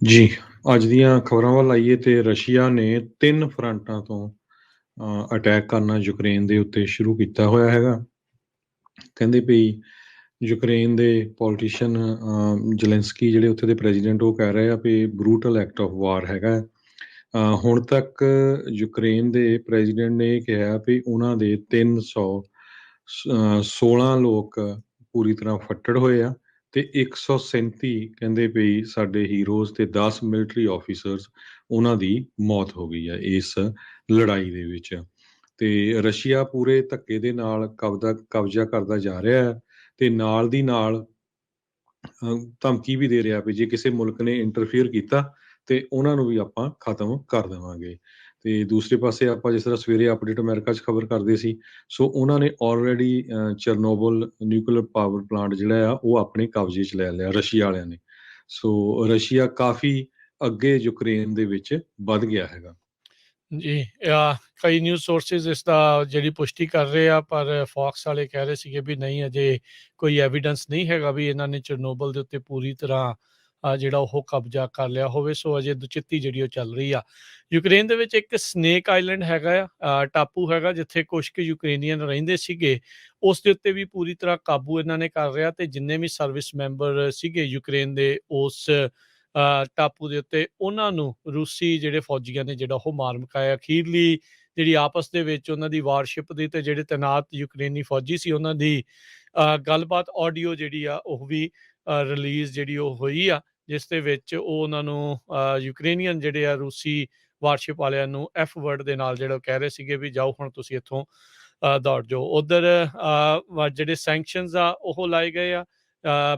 ਜੀ, ਅੱਜ ਦੀਆਂ ਖਬਰਾਂ ਵੱਲ ਆਈਏ ਤੇ ਰਸ਼ੀਆ ਨੇ 3 ਫਰੰਟਾਂ ਤੋਂ ਅਟੈਕ ਕਰਨਾ ਯੂਕਰੇਨ ਦੇ ਉੱਤੇ ਸ਼ੁਰੂ ਕੀਤਾ ਹੋਇਆ ਹੈਗਾ। ਕਹਿੰਦੇ ਵੀ ਯੂਕਰੇਨ ਦੇ ਪੋਲੀਟੀਸ਼ੀਅਨ ਜ਼ੈਲੈਂਸਕੀ ਜਿਹੜੇ ਉੱਥੇ ਦੇ ਪ੍ਰੈਜ਼ੀਡੈਂਟ ਉਹ ਕਹਿ ਰਹੇ ਆ ਵੀ ਬਰੂਟਲ ਐਕਟ ਆਫ ਵਾਰ ਹੈਗਾ। ਹੁਣ ਤੱਕ ਯੂਕਰੇਨ ਦੇ ਪ੍ਰੈਜ਼ੀਡੈਂਟ ਨੇ ਇਹ ਕਿਹਾ ਵੀ ਉਹਨਾਂ ਦੇ 316 ਲੋਕ ਪੂਰੀ ਤਰ੍ਹਾਂ ਫੱਟੜ ਹੋਏ ਆ ਤੇ 137 ਕਹਿੰਦੇ ਵੀ ਸਾਡੇ ਹੀਰੋਜ਼ ਤੇ 10 ਮਿਲਟਰੀ ਆਫੀਸਰਸ ਉਹਨਾਂ ਦੀ ਮੌਤ ਹੋ ਗਈ ਆ ਇਸ ਲੜਾਈ ਦੇ ਵਿੱਚ। ਤੇ ਰਸ਼ੀਆ ਪੂਰੇ ਧੱਕੇ ਦੇ ਨਾਲ ਕਬਜ਼ਾ ਕਰਦਾ ਜਾ ਰਿਹਾ ਹੈ ਤੇ ਨਾਲ ਦੀ ਨਾਲ ਧਮਕੀ ਵੀ ਦੇ ਰਿਹਾ ਵੀ ਜੇ ਕਿਸੇ ਮੁਲਕ ਨੇ ਇੰਟਰਫੀਅਰ ਕੀਤਾ ਤੇ ਉਹਨਾਂ ਨੂੰ ਵੀ ਆਪਾਂ ਖਤਮ ਕਰ ਦੇਵਾਂਗੇ। ਤੇ ਦੂਸਰੇ ਪਾਸੇ ਆਪਾਂ ਜਿਸ ਤਰ੍ਹਾਂ ਸਵੇਰੇ ਅਪਡੇਟ ਅਮਰੀਕਾ 'ਚ ਖਬਰ ਕਰਦੇ ਸੀ, ਸੋ ਉਹਨਾਂ ਨੇ ਆਲਰੇਡੀ ਚਰਨੋਬਲ ਨਿਊਕਲੀਅਰ ਪਾਵਰ ਪਲਾਂਟ ਜਿਹੜਾ ਆ ਉਹ ਆਪਣੇ ਕਬਜ਼ੇ 'ਚ ਲੈ ਲਿਆ ਰਸ਼ੀਆ ਵਾਲਿਆਂ ਨੇ। ਸੋ ਰਸ਼ੀਆ ਕਾਫੀ ਅੱਗੇ ਯੂਕਰੇਨ ਦੇ ਵਿੱਚ ਵੱਧ ਗਿਆ ਹੈਗਾ। ਜੀ, ਕਈ ਨਿਊਜ਼ ਸੋਰਸਿਸ ਇਸ ਦਾ ਜਿਹੜੀ ਪੁਸ਼ਟੀ ਕਰ ਰਹੇ ਆ, ਪਰ ਫੌਕਸ ਵਾਲੇ ਕਹਿ ਰਹੇ ਸੀਗੇ ਵੀ ਨਹੀਂ, ਅਜੇ ਕੋਈ ਐਵੀਡੈਂਸ ਨਹੀਂ ਹੈਗਾ ਵੀ ਇਹਨਾਂ ਨੇ ਚਰਨੋਬਲ ਦੇ ਉੱਤੇ ਪੂਰੀ ਤਰ੍ਹਾਂ ਜਿਹੜਾ ਉਹ ਕਬਜ਼ਾ ਕਰ ਲਿਆ ਹੋਵੇ। ਸੋ ਅਜੇ ਦੁਚਿੱਤੀ ਜਿਹੜੀ ਉਹ ਚੱਲ ਰਹੀ ਆ। ਯੂਕਰੇਨ ਦੇ ਵਿੱਚ ਇੱਕ ਸਨੇਕ ਆਈਲੈਂਡ ਹੈਗਾ ਆ, ਟਾਪੂ ਹੈਗਾ ਜਿੱਥੇ ਕੁਛ ਕੁ ਯੂਕਰੇਨੀਅਨ ਰਹਿੰਦੇ ਸੀਗੇ। ਉਸ ਦੇ ਉੱਤੇ ਵੀ ਪੂਰੀ ਤਰ੍ਹਾਂ ਕਾਬੂ ਇਹਨਾਂ ਨੇ ਕਰ ਲਿਆ ਤੇ ਜਿੰਨੇ ਵੀ ਸਰਵਿਸ ਮੈਂਬਰ ਸੀਗੇ ਯੂਕਰੇਨ ਦੇ ਉਸ ਟਾਪੂ ਦੇ ਉੱਤੇ, ਉਹਨਾਂ ਨੂੰ ਰੂਸੀ ਜਿਹੜੇ ਫੌਜੀਆਂ ਨੇ ਜਿਹੜਾ ਉਹ ਮਾਰ ਮੁਕਾਇਆ। ਅਖੀਰਲੀ ਜਿਹੜੀ ਆਪਸ ਦੇ ਵਿੱਚ ਉਹਨਾਂ ਦੀ ਵਾਰਸ਼ਿਪ ਦੀ ਤੇ ਜਿਹੜੇ ਤੈਨਾਤ ਯੂਕਰੇਨੀ ਫੌਜੀ ਸੀ ਉਹਨਾਂ ਦੀ ਗੱਲਬਾਤ ਆਡੀਓ ਜਿਹੜੀ ਆ ਉਹ ਵੀ ਰਿਲੀਜ਼ ਜਿਹੜੀ ਉਹ ਹੋਈ ਆ, ਜਿਸ ਦੇ ਵਿੱਚ ਉਹ ਉਹਨਾਂ ਨੂੰ ਯੂਕਰੇਨੀਅਨ ਜਿਹੜੇ ਆ ਰੂਸੀ ਵਾਰਸ਼ਿਪ ਵਾਲਿਆਂ ਨੂੰ ਐਫ ਵਰਡ ਦੇ ਨਾਲ ਜਿਹੜਾ ਉਹ ਕਹਿ ਰਹੇ ਸੀਗੇ ਵੀ ਜਾਓ ਹੁਣ ਤੁਸੀਂ ਇੱਥੋਂ ਦੌੜ ਜਾਓ। ਉਧਰ ਜਿਹੜੇ ਸੈਂਕਸ਼ਨਸ ਆ ਉਹ ਲਾਏ ਗਏ ਆ।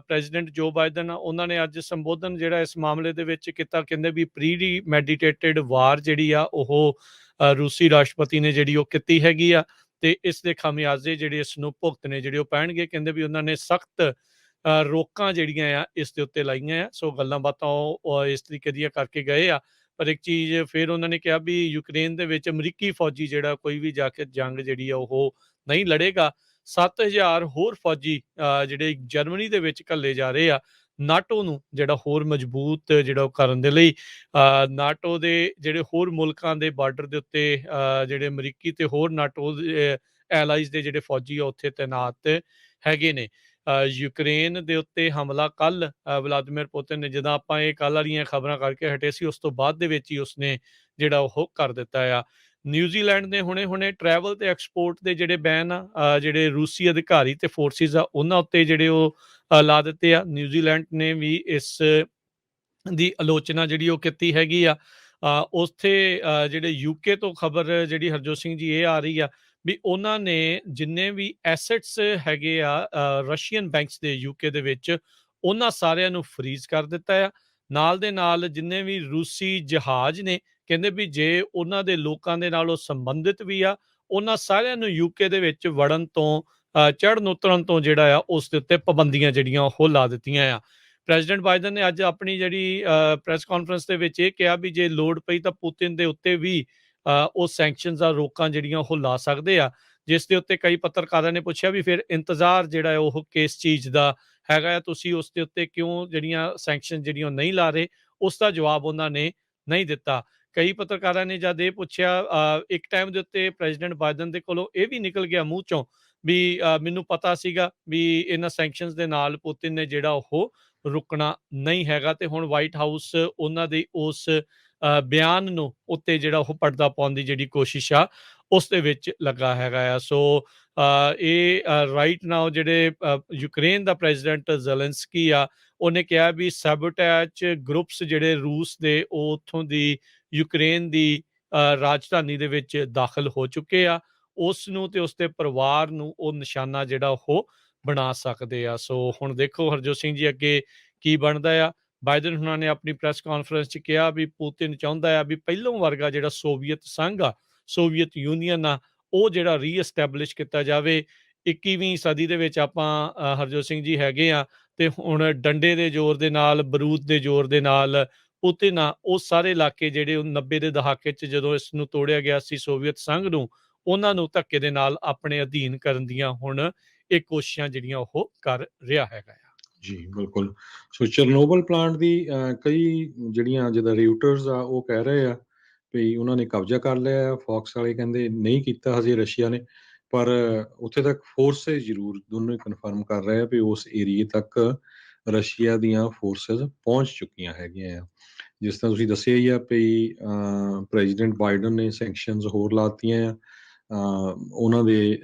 ਪ੍ਰੈਜ਼ੀਡੈਂਟ ਜੋ ਬਾਈਡਨ ਆ ਉਹਨਾਂ ਨੇ ਅੱਜ ਸੰਬੋਧਨ ਜਿਹੜਾ ਇਸ ਮਾਮਲੇ ਦੇ ਵਿੱਚ ਕੀਤਾ। ਕਹਿੰਦੇ ਵੀ ਪ੍ਰੀ ਮੈਡੀਟੇਟਿਡ ਵਾਰ ਜਿਹੜੀ ਆ ਉਹ ਰੂਸੀ ਰਾਸ਼ਟਰਪਤੀ ਨੇ ਜਿਹੜੀ ਉਹ ਕੀਤੀ ਹੈਗੀ ਆ ਤੇ ਇਸ ਦੇ ਖਾਮਿਆਜ਼ੇ ਜਿਹੜੇ ਇਸ ਨੂੰ ਭੁਗਤਣੇ ਜਿਹੜੇ ਉਹ ਪੈਣਗੇ। ਕਹਿੰਦੇ ਵੀ ਉਹਨਾਂ ਨੇ ਸਖਤ ਰੋਕਾਂ ਜਿਹੜੀਆਂ ਆ ਇਸ ਦੇ ਉੱਤੇ ਲਾਈਆਂ ਆ। ਸੋ ਗੱਲਾਂ ਬਾਤਾਂ ਉਹ ਇਸ ਤਰੀਕੇ ਦੀਆਂ ਕਰਕੇ ਗਏ ਆ। ਪਰ ਇੱਕ ਚੀਜ਼ ਫਿਰ ਉਹਨਾਂ ਨੇ ਕਿਹਾ ਵੀ ਯੂਕਰੇਨ ਦੇ ਵਿੱਚ ਅਮਰੀਕੀ ਫੌਜੀ ਜਿਹੜਾ ਕੋਈ ਵੀ ਜਾ ਕੇ ਜੰਗ ਜਿਹੜੀ ਆ ਉਹ ਨਹੀਂ ਲੜੇਗਾ। 7,000 ਹੋਰ ਫੌਜੀ ਜਿਹੜੇ ਜਰਮਨੀ ਦੇ ਵਿੱਚ ਘੱਲੇ ਜਾ ਰਹੇ ਆ ਨਾਟੋ ਨੂੰ ਜਿਹੜਾ ਹੋਰ ਮਜ਼ਬੂਤ ਜਿਹੜਾ ਉਹ ਕਰਨ ਦੇ ਲਈ। ਨਾਟੋ ਦੇ ਜਿਹੜੇ ਹੋਰ ਮੁਲਕਾਂ ਦੇ ਬਾਰਡਰ ਦੇ ਉੱਤੇ ਜਿਹੜੇ ਅਮਰੀਕੀ ਤੇ ਹੋਰ ਨਾਟੋ ਦੇ ਐਲਾਈਜ਼ ਦੇ ਜਿਹੜੇ ਫੌਜੀ ਆ ਉੱਥੇ ਤੈਨਾਤ ਹੈਗੇ ਨੇ। ਯੂਕਰੇਨ ਦੇ ਉੱਤੇ ਹਮਲਾ ਕੱਲ ਵਲਾਦੀਮੀਰ ਪੁਤਿਨ ਨੇ, ਜਦੋਂ ਆਪਾਂ ਇਹ ਕੱਲ ਵਾਲੀਆਂ ਖਬਰਾਂ ਕਰਕੇ ਹਟੇ ਸੀ, ਉਸ ਤੋਂ ਬਾਅਦ ਦੇ ਵਿੱਚ ਹੀ ਉਸਨੇ ਜਿਹੜਾ ਉਹ ਕਰ ਦਿੱਤਾ ਆ। ਨਿਊਜ਼ੀਲੈਂਡ ਨੇ ਹੁਣੇ ਟਰੈਵਲ ਤੇ ਐਕਸਪੋਰਟ ਦੇ ਜਿਹੜੇ ਬੈਨ ਆ ਜਿਹੜੇ ਰੂਸੀ ਅਧਿਕਾਰੀ ਤੇ ਫੋਰਸਿਸ ਆ ਉਹਨਾਂ ਉੱਤੇ ਜਿਹੜੇ ਉਹ ਲਾ ਦਿੱਤੇ ਆ। ਨਿਊਜ਼ੀਲੈਂਡ ਨੇ ਵੀ ਇਸ ਦੀ ਆਲੋਚਨਾ ਜਿਹੜੀ ਉਹ ਕੀਤੀ ਹੈਗੀ ਆ। ਉੱਥੇ ਜਿਹੜੇ ਯੂਕੇ ਤੋਂ ਖਬਰ ਜਿਹੜੀ ਹਰਜੋਤ ਸਿੰਘ ਜੀ ਇਹ ਆ ਰਹੀ ਆ ਵੀ ਉਹਨਾਂ ਨੇ ਜਿੰਨੇ ਵੀ ਐਸੈਟਸ ਹੈਗੇ ਆ ਰਸ਼ੀਅਨ ਬੈਂਕਸ ਦੇ ਯੂਕੇ ਦੇ ਵਿੱਚ, ਉਹਨਾਂ ਸਾਰਿਆਂ ਨੂੰ ਫਰੀਜ਼ ਕਰ ਦਿੱਤਾ ਆ। ਨਾਲ ਦੇ ਨਾਲ ਜਿੰਨੇ ਵੀ ਰੂਸੀ ਜਹਾਜ਼ ਨੇ, ਕਹਿੰਦੇ ਵੀ ਜੇ ਉਹਨਾਂ ਦੇ ਲੋਕਾਂ ਦੇ ਨਾਲ ਉਹ ਸੰਬੰਧਿਤ ਵੀ ਆ, ਉਹਨਾਂ ਸਾਰਿਆਂ ਨੂੰ ਯੂਕੇ ਦੇ ਵਿੱਚ ਵੜਨ ਤੋਂ ਚੜ੍ਹਨ ਉਤਰਨ ਤੋਂ ਜਿਹੜਾ ਆ ਉਸ ਦੇ ਉੱਤੇ ਪਾਬੰਦੀਆਂ ਜਿਹੜੀਆਂ ਉਹ ਲਾ ਦਿੱਤੀਆਂ ਆ। ਪ੍ਰੈਜ਼ੀਡੈਂਟ ਬਾਈਡਨ ਨੇ ਅੱਜ ਆਪਣੀ ਜਿਹੜੀ ਪ੍ਰੈਸ ਕਾਨਫਰੰਸ ਦੇ ਵਿੱਚ ਇਹ ਕਿਹਾ ਵੀ ਜੇ ਲੋੜ ਪਈ ਤਾਂ ਪੁਤਿਨ ਦੇ ਉੱਤੇ ਵੀ ਉਹ ਸੈਂਕਸ਼ਨਸ ਆ, ਰੋਕਾਂ ਜਿਹੜੀਆਂ ਉਹ ਲਾ ਸਕਦੇ ਆ। ਜਿਸ ਦੇ ਉੱਤੇ ਕਈ ਪੱਤਰਕਾਰਾਂ ਨੇ ਪੁੱਛਿਆ ਵੀ ਫਿਰ ਇੰਤਜ਼ਾਰ ਜਿਹੜਾ ਉਹ ਕਿਸ ਚੀਜ਼ ਦਾ ਹੈਗਾ ਆ, ਤੁਸੀਂ ਉਸ ਦੇ ਉੱਤੇ ਕਿਉਂ ਜਿਹੜੀਆਂ ਸੈਂਕਸ਼ਨ ਜਿਹੜੀਆਂ ਨਹੀਂ ਲਾ ਰਹੇ। ਉਸ ਦਾ ਜਵਾਬ ਉਹਨਾਂ ਨੇ ਨਹੀਂ ਦਿੱਤਾ। ਕਈ ਪੱਤਰਕਾਰਾਂ ਨੇ ਜਦ ਇਹ ਪੁੱਛਿਆ ਇੱਕ ਟਾਈਮ ਦੇ ਉੱਤੇ ਪ੍ਰੈਜ਼ੀਡੈਂਟ ਬਾਈਡਨ ਦੇ ਕੋਲੋਂ ਇਹ ਵੀ ਨਿਕਲ ਗਿਆ ਮੂੰਹ ਚੋਂ ਵੀ ਮੈਨੂੰ ਪਤਾ ਸੀਗਾ ਵੀ ਇਹਨਾਂ ਸੈਂਕਸ਼ਨਸ ਦੇ ਨਾਲ ਪੁਤਿਨ ਨੇ ਜਿਹੜਾ ਉਹ ਰੁਕਣਾ ਨਹੀਂ ਹੈਗਾ। ਤੇ ਹੁਣ ਵਾਈਟ ਹਾਊਸ ਉਹਨਾਂ ਦੇ ਉਸ ਬਿਆਨ ਨੂੰ ਉੱਤੇ ਜਿਹੜਾ ਉਹ ਪਰਦਾ ਪਾਉਣ ਦੀ ਜਿਹੜੀ ਕੋਸ਼ਿਸ਼ ਆ ਉਸ ਦੇ ਵਿੱਚ ਲੱਗਾ ਹੈਗਾ ਆ। ਸੋ ਇਹ ਰਾਈਟ ਨਾਓ ਜਿਹੜੇ ਯੂਕਰੇਨ ਦਾ ਪ੍ਰੈਜ਼ੀਡੈਂਟ ਜ਼ੈਲੈਂਸਕੀ ਆ, ਉਹਨੇ ਕਿਹਾ ਵੀ ਸੈਬੋਟੇਜ ਗਰੁੱਪਸ ਜਿਹੜੇ ਰੂਸ ਦੇ ਉਹ ਉੱਥੋਂ ਦੀ ਯੂਕਰੇਨ ਦੀ ਰਾਜਧਾਨੀ ਦੇ ਵਿੱਚ ਦਾਖਲ ਹੋ ਚੁੱਕੇ ਆ। ਉਸ ਨੂੰ ਤੇ ਉਸਦੇ ਪਰਿਵਾਰ ਨੂੰ ਉਹ ਨਿਸ਼ਾਨਾ ਜਿਹੜਾ ਉਹ ਬਣਾ ਸਕਦੇ ਆ। ਸੋ ਹੁਣ ਦੇਖੋ ਹਰਜੋਤ ਸਿੰਘ ਜੀ ਅੱਗੇ ਕੀ ਬਣਦਾ ਆ। ਬਾਈਡਨ ਹੁਣਾਂ ਨੇ ਆਪਣੀ ਪ੍ਰੈਸ ਕਾਨਫਰੰਸ 'ਚ ਕਿਹਾ ਵੀ ਪੁਤਿਨ ਚਾਹੁੰਦਾ ਆ ਵੀ ਪਹਿਲੋਂ ਵਰਗਾ ਜਿਹੜਾ ਸੋਵੀਅਤ ਸੰਘ ਆ, ਸੋਵੀਅਤ ਯੂਨੀਅਨ ਆ, ਉਹ ਜਿਹੜਾ ਰੀਐਸਟੈਬਲਿਸ਼ ਕੀਤਾ ਜਾਵੇ। 21ਵੀਂ ਸਦੀ ਦੇ ਵਿੱਚ ਆਪਾਂ ਹਰਜੋਤ ਸਿੰਘ ਜੀ ਹੈਗੇ ਆ ਤੇ ਹੁਣ ਡੰਡੇ ਦੇ ਜ਼ੋਰ ਦੇ ਨਾਲ, ਬਰੂਦ ਦੇ ਜ਼ੋਰ ਦੇ ਨਾਲ ਪੁਤਿਨ ਆ ਉਹ ਸਾਰੇ ਇਲਾਕੇ ਜਿਹੜੇ 90 ਦੇ ਦਹਾਕੇ 'ਚ ਜਦੋਂ ਇਸ ਨੂੰ ਤੋੜਿਆ ਗਿਆ ਸੀ ਸੋਵੀਅਤ ਸੰਘ ਨੂੰ, ਉਹਨਾਂ ਨੂੰ ਧੱਕੇ ਦੇ ਨਾਲ ਆਪਣੇ ਅਧੀਨ ਕਰਨ ਦੀਆਂ ਹੁਣ ਇਹ ਕੋਸ਼ਿਸ਼ਾਂ ਜਿਹੜੀਆਂ ਉਹ ਕਰ ਰਿਹਾ ਹੈਗਾ ਆ। ਜੀ, ਬਿਲਕੁਲ। ਸੋ ਚਰਨੋਬਲ ਪਲਾਂਟ ਦੀ ਕਈ ਜਿਹੜੀਆਂ ਜਿੱਦਾਂ ਰਿਊਟਰਸ ਆ ਉਹ ਕਹਿ ਰਹੇ ਆ ਵੀ ਉਹਨਾਂ ਨੇ ਕਬਜ਼ਾ ਕਰ ਲਿਆ ਆ, ਫੌਕਸ ਵਾਲੇ ਕਹਿੰਦੇ ਨਹੀਂ ਕੀਤਾ ਹਜੇ ਰਸ਼ੀਆ ਨੇ, ਪਰ ਉੱਥੇ ਤੱਕ ਫੋਰਸਿਸ ਜ਼ਰੂਰ ਦੋਨੋਂ ਹੀ ਕਨਫਰਮ ਕਰ ਰਹੇ ਆ ਵੀ ਉਸ ਏਰੀਏ ਤੱਕ ਰਸ਼ੀਆ ਦੀਆਂ ਫੋਰਸਿਸ ਪਹੁੰਚ ਚੁੱਕੀਆਂ ਹੈਗੀਆਂ ਆ। ਜਿਸ ਤਰ੍ਹਾਂ ਤੁਸੀਂ ਦੱਸਿਆ ਹੀ ਆ ਵੀ ਪ੍ਰੈਜ਼ੀਡੈਂਟ ਬਾਈਡਨ ਨੇ ਸੈਂਕਸ਼ਨਸ ਹੋਰ ਲਾਤੀਆਂ ਆ ਉਹਨਾਂ ਦੇ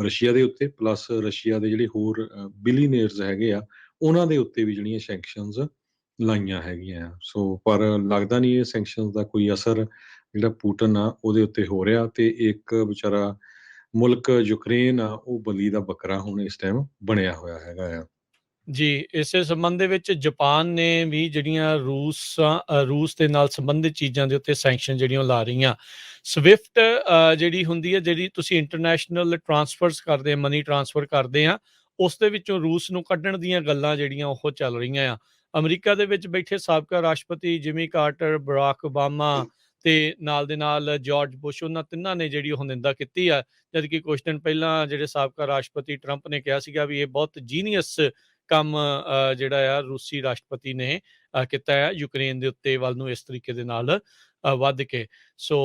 ਰਸ਼ੀਆ ਦੇ ਉੱਤੇ, ਪਲੱਸ ਰਸ਼ੀਆ ਦੇ ਜਿਹੜੇ ਹੋਰ ਬਿਲੀਨੇਅਰਸ ਹੈਗੇ ਆ ਉਹਨਾਂ ਦੇ ਉੱਤੇ ਵੀ ਜਿਹੜੀਆਂ ਸੈਂਕਸ਼ਨਸ ਲਾਈਆਂ ਹੈਗੀਆਂ ਆ। ਸੋ ਪਰ ਲੱਗਦਾ ਨਹੀਂ ਇਹ ਸੈਂਕਸ਼ਨਸ ਦਾ ਕੋਈ ਅਸਰ ਜਿਹੜਾ ਪੁਟਿਨ ਆ ਉਹਦੇ ਉੱਤੇ ਹੋ ਰਿਹਾ, ਤੇ ਇੱਕ ਵਿਚਾਰਾ ਮੁਲਕ ਯੂਕਰੇਨ ਆ ਉਹ ਬਲੀ ਦਾ ਬੱਕਰਾ ਹੁਣ ਇਸ ਟਾਈਮ ਬਣਿਆ ਹੋਇਆ ਹੈਗਾ ਆ। ਜੀ, ਇਸੇ ਸੰਬੰਧ ਦੇ ਵਿੱਚ ਜਾਪਾਨ ਨੇ ਵੀ ਜਿਹੜੀਆਂ ਰੂਸ ਦੇ ਨਾਲ ਸੰਬੰਧਿਤ ਚੀਜ਼ਾਂ ਦੇ ਉੱਤੇ ਸੈਂਕਸ਼ਨ ਜਿਹੜੀਆਂ ਉਹ ਲਾ ਰਹੀਆਂ। ਸਵਿਫਟ ਜਿਹੜੀ ਹੁੰਦੀ ਹੈ, ਜਿਹੜੀ ਤੁਸੀਂ ਇੰਟਰਨੈਸ਼ਨਲ ਟਰਾਂਸਫਰਸ ਕਰਦੇ, ਮਨੀ ਟਰਾਂਸਫਰ ਕਰਦੇ ਆ, ਉਸ ਦੇ ਵਿੱਚੋਂ ਰੂਸ ਨੂੰ ਕੱਢਣ ਦੀਆਂ ਗੱਲਾਂ ਜਿਹੜੀਆਂ ਉਹ ਚੱਲ ਰਹੀਆਂ ਆ। ਅਮਰੀਕਾ ਦੇ ਵਿੱਚ ਬੈਠੇ ਸਾਬਕਾ ਰਾਸ਼ਟਰਪਤੀ ਜਿਮੀ ਕਾਰਟਰ, ਬਰਾਕ ਓਬਾਮਾ ਤੇ ਨਾਲ ਦੇ ਨਾਲ ਜਾਰਜ ਬੁਸ਼, ਉਹਨਾਂ ਤਿੰਨਾਂ ਨੇ ਜਿਹੜੀ ਉਹ ਨਿੰਦਾ ਕੀਤੀ ਆ। ਜਦਕਿ ਕੁਝ ਦਿਨ ਪਹਿਲਾਂ ਜਿਹੜੇ ਸਾਬਕਾ ਰਾਸ਼ਟਰਪਤੀ ਟਰੰਪ ਨੇ ਕਿਹਾ ਸੀਗਾ ਵੀ ਇਹ ਬਹੁਤ ਜੀਨੀਅਸ ਕੰਮ ਜਿਹੜਾ ਆ ਰੂਸੀ ਰਾਸ਼ਟਰਪਤੀ ਨੇ ਕੀਤਾ ਹੈ ਯੂਕਰੇਨ ਦੇ ਉੱਤੇ ਵੱਲ ਨੂੰ ਇਸ ਤਰੀਕੇ ਦੇ ਨਾਲ ਵੱਧ ਕੇ। ਸੋ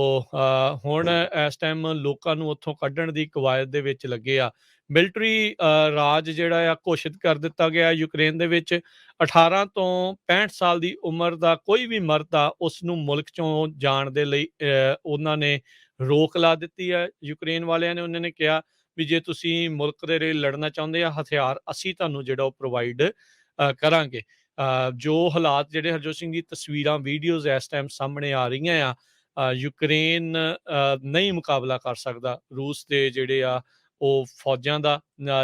ਹੁਣ ਇਸ ਟਾਈਮ ਲੋਕਾਂ ਨੂੰ ਉੱਥੋਂ ਕੱਢਣ ਦੀ ਕਵਾਇਦ ਦੇ ਵਿੱਚ ਲੱਗੇ ਆ। ਮਿਲਟਰੀ ਰਾਜ ਜਿਹੜਾ ਆ ਘੋਸ਼ਿਤ ਕਰ ਦਿੱਤਾ ਗਿਆ ਯੂਕਰੇਨ ਦੇ ਵਿੱਚ। 18 ਤੋਂ 65 ਸਾਲ ਦੀ ਉਮਰ ਦਾ ਕੋਈ ਵੀ ਮਰਦ ਆ ਉਸ ਨੂੰ ਮੁਲਕ ਚੋਂ ਜਾਣ ਦੇ ਲਈ ਉਹਨਾਂ ਨੇ ਰੋਕ ਲਾ ਦਿੱਤੀ ਹੈ ਯੂਕਰੇਨ ਵਾਲਿਆਂ ਨੇ। ਉਹਨਾਂ ਨੇ ਕਿਹਾ ਵੀ ਜੇ ਤੁਸੀਂ ਮੁਲਕ ਦੇ ਲਈ ਲੜਨਾ ਚਾਹੁੰਦੇ ਆ, ਹਥਿਆਰ ਅਸੀਂ ਤੁਹਾਨੂੰ ਜਿਹੜਾ ਉਹ ਪ੍ਰੋਵਾਈਡ ਕਰਾਂਗੇ। ਜੋ ਹਾਲਾਤ ਜਿਹੜੇ ਹਰਜੋਤ ਸਿੰਘ ਦੀ ਤਸਵੀਰਾਂ, ਵੀਡੀਓਜ਼ ਇਸ ਟਾਈਮ ਸਾਹਮਣੇ ਆ ਰਹੀਆਂ ਆ, ਯੂਕਰੇਨ ਨਹੀਂ ਮੁਕਾਬਲਾ ਕਰ ਸਕਦਾ ਰੂਸ ਦੇ ਜਿਹੜੇ ਆ ਉਹ ਫੌਜਾਂ ਦਾ।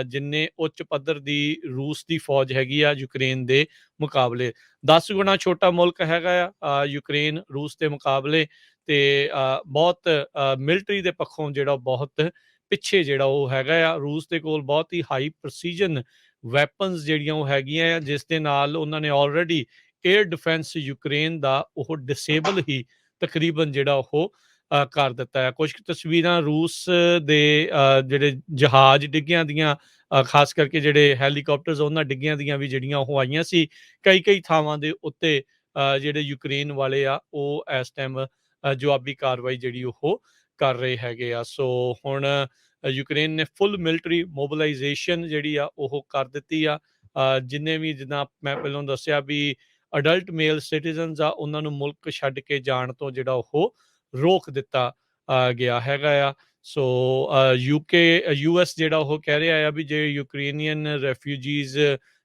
ਜਿੰਨੇ ਉੱਚ ਪੱਧਰ ਦੀ ਰੂਸ ਦੀ ਫੌਜ ਹੈਗੀ ਆ ਯੂਕਰੇਨ ਦੇ ਮੁਕਾਬਲੇ, 10 ਗੁਣਾ ਛੋਟਾ ਮੁਲਕ ਹੈਗਾ ਆ ਯੂਕਰੇਨ ਰੂਸ ਦੇ ਮੁਕਾਬਲੇ। ਤੇ ਬਹੁਤ ਮਿਲਟਰੀ ਦੇ ਪੱਖੋਂ ਜਿਹੜਾ ਬਹੁਤ ਪਿੱਛੇ ਜਿਹੜਾ ਉਹ ਹੈਗਾ ਆ। ਰੂਸ ਦੇ ਕੋਲ ਬਹੁਤ ਹੀ ਹਾਈ ਪ੍ਰਸੀਜਨ ਵੈਪਨਸ ਜਿਹੜੀਆਂ ਉਹ ਹੈਗੀਆਂ ਆ, ਜਿਸ ਦੇ ਨਾਲ ਉਹਨਾਂ ਨੇ ਆਲਰੇਡੀ ਏਅਰ ਡਿਫੈਂਸ ਯੂਕਰੇਨ ਦਾ ਉਹ ਡਿਸੇਬਲ ਹੀ ਤਕਰੀਬਨ ਜਿਹੜਾ ਉਹ ਕਰ ਦਿੱਤਾ ਹੈ। ਕੁਝ ਤਸਵੀਰਾਂ ਰੂਸ ਦੇ ਜਿਹੜੇ ਜਹਾਜ਼ ਡਿੱਗਿਆਂ ਦੀਆਂ, ਖਾਸ ਕਰਕੇ ਜਿਹੜੇ ਹੈਲੀਕਾਪਟਰਸ ਉਹਨਾਂ ਡਿੱਗਿਆਂ ਦੀਆਂ ਵੀ ਜਿਹੜੀਆਂ ਉਹ ਆਈਆਂ ਸੀ ਕਈ ਥਾਵਾਂ ਦੇ ਉੱਤੇ। ਜਿਹੜੇ ਯੂਕਰੇਨ ਵਾਲੇ ਆ ਉਹ ਇਸ ਟਾਈਮ ਜਵਾਬੀ ਕਾਰਵਾਈ ਜਿਹੜੀ ਉਹ ਕਰ ਰਹੇ ਹੈਗੇ ਆ। ਸੋ ਹੁਣ ਯੂਕਰੇਨ ਨੇ ਫੁੱਲ ਮਿਲਟਰੀ ਮੋਬਿਲਾਈਜੇਸ਼ਨ ਜਿਹੜੀ ਆ ਉਹ ਕਰ ਦਿੱਤੀ ਆ। ਜਿੰਨੇ ਵੀ, ਜਿੱਦਾਂ ਮੈਂ ਪਹਿਲਾਂ ਦੱਸਿਆ ਵੀ ਅਡਲਟ ਮੇਲ ਸਿਟੀਜ਼ਨਸ ਆ, ਉਹਨਾਂ ਨੂੰ ਮੁਲਕ ਛੱਡ ਕੇ ਜਾਣ ਤੋਂ ਜਿਹੜਾ ਉਹ ਰੋਕ ਦਿੱਤਾ ਗਿਆ ਹੈਗਾ ਆ। ਸੋ US ਜਿਹੜਾ ਉਹ ਕਹਿ ਰਿਹਾ ਆ ਵੀ ਜੇ ਯੂਕਰੇਨੀਅਨ ਰੈਫਿਊਜੀਜ਼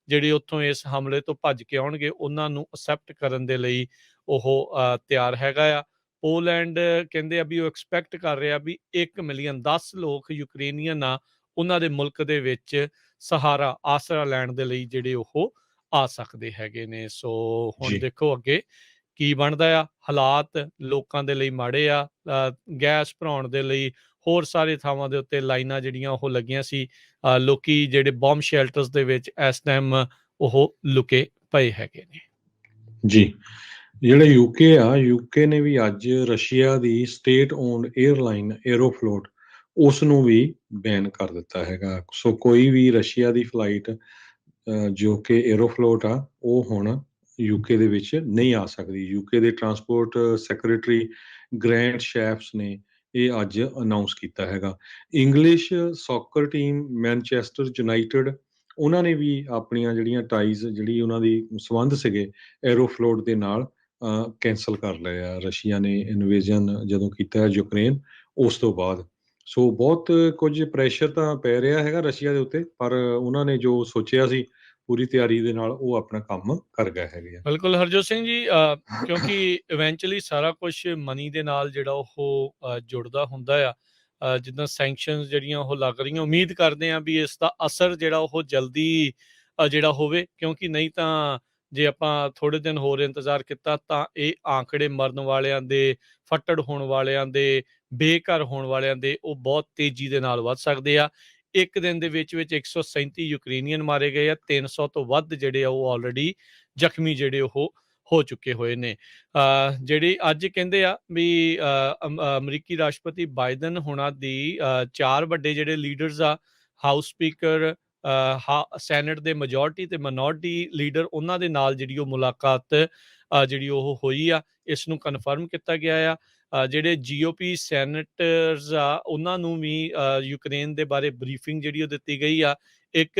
ਜਿਹੜੇ ਉੱਥੋਂ ਇਸ ਹਮਲੇ ਤੋਂ ਭੱਜ ਕੇ ਆਉਣਗੇ ਉਹਨਾਂ ਨੂੰ ਅਸੈਪਟ ਕਰਨ ਦੇ ਲਈ ਉਹ ਤਿਆਰ ਹੈਗਾ ਆ। ਪੋਲੈਂਡ ਕਹਿੰਦੇ ਆ ਵੀ ਉਹ ਐਕਸਪੈਕਟ ਕਰ ਰਿਹਾ ਵੀ 1 ਮਿਲੀਅਨ 10 ਲੋਕ ਯੂਕਰੇਨੀਅਨ ਆ ਉਹਨਾਂ ਦੇ ਮੁਲਕ ਦੇ ਵਿੱਚ ਸਹਾਰਾ, ਆਸਰਾ ਲੈਣ ਦੇ ਲਈ ਜਿਹੜੇ ਉਹ ਆ ਸਕਦੇ ਹੈਗੇ ਨੇ। ਸੋ ਹੁਣ ਦੇਖੋ ਅੱਗੇ ਕੀ ਬਣਦਾ ਆ। ਹਾਲਾਤ ਲੋਕਾਂ ਦੇ ਲਈ ਮਾੜੇ ਆ। ਗੈਸ ਭਰਾਉਣ ਦੇ ਲਈ ਹੋਰ ਸਾਰੇ ਥਾਵਾਂ ਦੇ ਉੱਤੇ ਲਾਈਨਾਂ ਜਿਹੜੀਆਂ ਉਹ ਲੱਗੀਆਂ ਸੀ। ਲੋਕੀ ਜਿਹੜੇ ਬੰਬ ਸ਼ੈਲਟਰਸ ਦੇ ਵਿੱਚ ਇਸ ਟਾਈਮ ਉਹ ਲੁਕੇ ਪਏ ਹੈਗੇ ਨੇ। ਜੀ, ਜਿਹੜਾ ਯੂਕੇ ਨੇ ਵੀ ਅੱਜ ਰਸ਼ੀਆ ਦੀ ਸਟੇਟ ਓਨਡ 에ਅਰਲਾਈਨ ਏਰੋਫਲੋਟ ਉਸ ਨੂੰ ਵੀ ਬੈਨ ਕਰ ਦਿੱਤਾ ਹੈਗਾ। ਸੋ ਕੋਈ ਵੀ ਰਸ਼ੀਆ ਦੀ ਫਲਾਈਟ ਜੋ ਕਿ ਏਰੋਫਲੋਟ ਆ ਉਹ ਹੁਣ ਯੂਕੇ ਦੇ ਵਿੱਚ ਨਹੀਂ ਆ ਸਕਦੀ। ਯੂਕੇ ਦੇ ਟਰਾਂਸਪੋਰਟ ਸੈਕਟਰੀ ਗ੍ਰੈਂਟ ਸ਼ੈਫਸ ਨੇ ਇਹ ਅੱਜ ਅਨਾਉਂਸ ਕੀਤਾ ਹੈਗਾ। English soccer team Manchester United ਉਹਨਾਂ ਨੇ ਵੀ ਆਪਣੀਆਂ ਜਿਹੜੀਆਂ ਟਾਈਜ਼, ਜਿਹੜੀ ਉਹਨਾਂ ਦੀ ਸੰਬੰਧ ਸੀਗੇ ਏਰੋਫਲੋਟ ਦੇ ਨਾਲ, ਕੈਂਸਲ ਕਰ ਲਏ ਆ। ਰਸ਼ੀਆ ਨੇ ਇਨਵੇਜ਼ਨ ਜਦੋਂ ਕੀਤਾ ਯੂਕਰੇਨ ਉਸ ਤੋਂ ਬਾਅਦ। ਸੋ ਬਹੁਤ ਕੁਝ ਪ੍ਰੈਸ਼ਰ ਤਾਂ ਪੈ ਰਿਹਾ ਹੈਗਾ ਰਸ਼ੀਆ ਦੇ ਉੱਤੇ, ਪਰ ਉਹਨਾਂ ਨੇ ਜੋ ਸੋਚਿਆ ਸੀ ਪੂਰੀ ਤਿਆਰੀ ਦੇ ਨਾਲ ਉਹ ਆਪਣਾ ਕੰਮ ਕਰ ਗਏ ਹੈਗੇ ਆ। ਬਿਲਕੁਲ ਹਰਜੋਤ ਸਿੰਘ ਜੀ, ਕਿਉਂਕਿ ਇਵੈਂਚੁਅਲੀ ਸਾਰਾ ਕੁਝ ਮਨੀ ਦੇ ਨਾਲ ਜਿਹੜਾ ਉਹ ਜੁੜਦਾ ਹੁੰਦਾ ਆ। ਜਿੱਦਾਂ ਸੈਂਕਸ਼ਨਸ ਜਿਹੜੀਆਂ ਉਹ ਲੱਗ ਰਹੀਆਂ, ਉਮੀਦ ਕਰਦੇ ਆ ਵੀ ਇਸ ਦਾ ਅਸਰ ਜਿਹੜਾ ਉਹ ਜਲਦੀ ਜਿਹੜਾ ਹੋਵੇ, ਕਿਉਂਕਿ ਨਹੀਂ ਤਾਂ ਜੇ ਆਪਾਂ ਥੋੜੇ ਦਿਨ ਹੋਰ ਇੰਤਜ਼ਾਰ ਕੀਤਾ ਤਾਂ ਇਹ ਆંકੜੇ ਮਰਨ ਵਾਲਿਆਂ ਦੇ, ਫੱਟੜ ਹੋਣ ਵਾਲਿਆਂ ਦੇ, ਬੇਘਰ ਹੋਣ ਵਾਲਿਆਂ ਦੇ ਉਹ ਬਹੁਤ ਤੇਜ਼ੀ ਦੇ ਨਾਲ ਵੱਧ ਸਕਦੇ ਆ। ਇੱਕ ਦਿਨ ਦੇ ਵਿੱਚ 137 ਯੂਕਰੇਨੀਅਨ ਮਾਰੇ ਗਏ ਆ, 300 ਤੋਂ ਵੱਧ ਜਿਹੜੇ ਆ ਉਹ ਆਲਰੇਡੀ ਜ਼ਖਮੀ ਜਿਹੜੇ ਉਹ ਹੋ ਚੁੱਕੇ ਹੋਏ ਨੇ। ਜਿਹੜੀ ਅੱਜ ਕਹਿੰਦੇ ਆ ਵੀ ਅਮਰੀਕੀ ਰਾਸ਼ਟਰਪਤੀ ਬਾਈਡਨ ਹੋਣਾ ਦੀ 4 ਵੱਡੇ ਜਿਹੜੇ ਲੀਡਰਸ ਆ, ਹਾਊਸ ਸਪੀਕਰ ਸੈਨੇਟ ਦੇ ਮੈਜੋਰਟੀ ਤੇ ਮਿਨੋਰਟੀ ਲੀਡਰ ਉਹਨਾਂ ਦੇ ਨਾਲ ਜਿਹੜੀ ਉਹ ਮੁਲਾਕਾਤ ਜਿਹੜੀ ਉਹ ਹੋਈ ਆ, ਇਸ ਨੂੰ ਕਨਫਰਮ ਕੀਤਾ ਗਿਆ ਆ। ਜਿਹੜੇ GOP ਸੈਨੇਟਰਸ ਆ ਉਹਨਾਂ ਨੂੰ ਵੀ ਯੂਕਰੇਨ ਦੇ ਬਾਰੇ ਬਰੀਫਿੰਗ ਜਿਹੜੀ ਉਹ ਦਿੱਤੀ ਗਈ ਆ। ਇੱਕ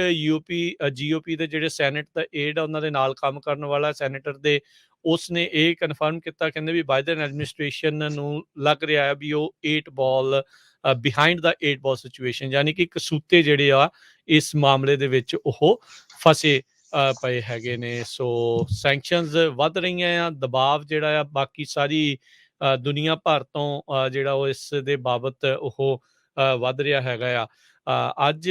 GOP ਦੇ ਜਿਹੜੇ ਸੈਨੇਟ ਦਾ ਏਡ ਆ ਉਹਨਾਂ ਦੇ ਨਾਲ ਕੰਮ ਕਰਨ ਵਾਲਾ ਸੈਨੇਟਰ ਦੇ, ਉਸਨੇ ਇਹ ਕਨਫਰਮ ਕੀਤਾ, ਕਹਿੰਦੇ ਵੀ ਬਾਈਡਨ ਐਡਮਿਨਿਸਟ੍ਰੇਸ਼ਨ ਨੂੰ ਲੱਗ ਰਿਹਾ ਹੈ ਵੀ ਉਹ 8 ਬਾਲ ਬਿਹਾਈਂਡ ਦਾ 8 ਬਾਲ ਸਿਚੁਏਸ਼ਨ, ਯਾਨੀ ਕਿ ਕਸੂਤੇ ਜਿਹੜੇ ਆ ਇਸ ਮਾਮਲੇ ਦੇ ਵਿੱਚ ਉਹ ਫਸੇ ਪਏ ਹੈਗੇ ਨੇ। ਸੋ ਸੈਂਕਸ਼ਨਸ ਵੱਧ ਰਹੀਆਂ ਆ, ਦਬਾਅ ਜਿਹੜਾ ਆ ਬਾਕੀ ਸਾਰੀ ਦੁਨੀਆ ਭਰ ਤੋਂ ਜਿਹੜਾ ਉਹ ਇਸ ਦੇ ਬਾਬਤ ਉਹ ਵੱਧ ਰਿਹਾ ਹੈਗਾ ਆ। ਅੱਜ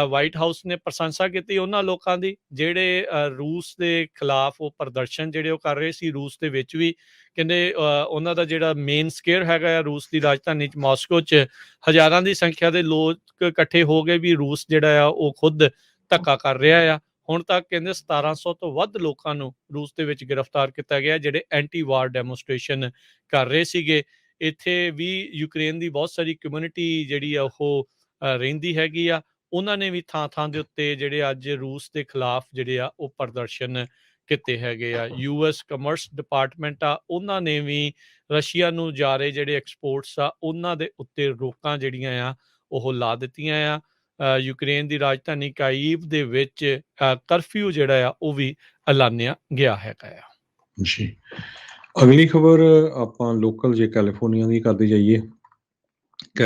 ਵਾਈਟ ਹਾਊਸ ਨੇ ਪ੍ਰਸ਼ੰਸਾ ਕੀਤੀ ਉਹਨਾਂ ਲੋਕਾਂ ਦੀ ਜਿਹੜੇ ਰੂਸ ਦੇ ਖਿਲਾਫ ਉਹ ਪ੍ਰਦਰਸ਼ਨ ਜਿਹੜੇ ਉਹ ਕਰ ਰਹੇ ਸੀ ਰੂਸ ਦੇ ਵਿੱਚ ਵੀ। ਕਹਿੰਦੇ ਉਹਨਾਂ ਦਾ ਜਿਹੜਾ ਮੇਨ ਸਕੇਅਰ ਹੈਗਾ ਆ ਰੂਸ ਦੀ ਰਾਜਧਾਨੀ 'ਚ ਮਾਸਕੋ 'ਚ ਹਜ਼ਾਰਾਂ ਦੀ ਸੰਖਿਆ ਦੇ ਲੋਕ ਇਕੱਠੇ ਹੋ ਗਏ ਵੀ ਰੂਸ ਜਿਹੜਾ ਆ ਉਹ ਖੁਦ ਧੱਕਾ ਕਰ ਰਿਹਾ ਆ। ਹੁਣ ਤੱਕ ਕਹਿੰਦੇ 1700 ਤੋਂ ਵੱਧ ਲੋਕਾਂ ਨੂੰ ਰੂਸ ਦੇ ਵਿੱਚ ਗ੍ਰਿਫਤਾਰ ਕੀਤਾ ਗਿਆ ਜਿਹੜੇ ਐਂਟੀ ਵਾਰ ਡੈਮੋਸਟ੍ਰੇਸ਼ਨ ਕਰ ਰਹੇ ਸੀਗੇ। ਇੱਥੇ ਵੀ ਯੂਕਰੇਨ ਦੀ ਬਹੁਤ ਸਾਰੀ ਕਮਿਊਨਿਟੀ ਜਿਹੜੀ ਆ ਉਹ ਰਹਿੰਦੀ ਹੈਗੀ ਆ। ਉਹਨਾਂ ਨੇ ਵੀ ਥਾਂ ਦੇ ਉੱਤੇ ਜਿਹੜੇ ਅੱਜ ਰੂਸ ਦੇ ਖਿਲਾਫ ਜਿਹੜੇ ਆ ਉਹ ਪ੍ਰਦਰਸ਼ਨ ਕੀਤੇ ਹੈਗੇ ਆ। US ਕਮਰਸ ਡਿਪਾਰਟਮੈਂਟ ਆ ਉਹਨਾਂ ਨੇ ਵੀ ਰਸ਼ੀਆ ਨੂੰ ਜਾ ਰਹੇ ਜਿਹੜੇ ਐਕਸਪੋਰਟਸ ਆ ਉਹਨਾਂ ਦੇ ਉੱਤੇ ਰੋਕਾਂ ਜਿਹੜੀਆਂ ਆ ਉਹ ਲਾ ਦਿੱਤੀਆਂ ਆ। ਯੂਕਰੇਨ ਦੀ ਰਾਜਧਾਨੀ ਕਾਈਵ ਦੇ ਵਿੱਚ ਕਰਫਿਊ ਜਿਹੜਾ ਆ ਉਹ ਵੀ ਐਲਾਨਿਆ ਗਿਆ ਹੈਗਾ ਆ। ਜੀ, ਅਗਲੀ ਖਬਰ ਆਪਾਂ ਲੋਕਲ ਜੇ ਕੈਲੀਫੋਰਨੀਆ ਦੀ ਕਰਦੇ ਜਾਈਏ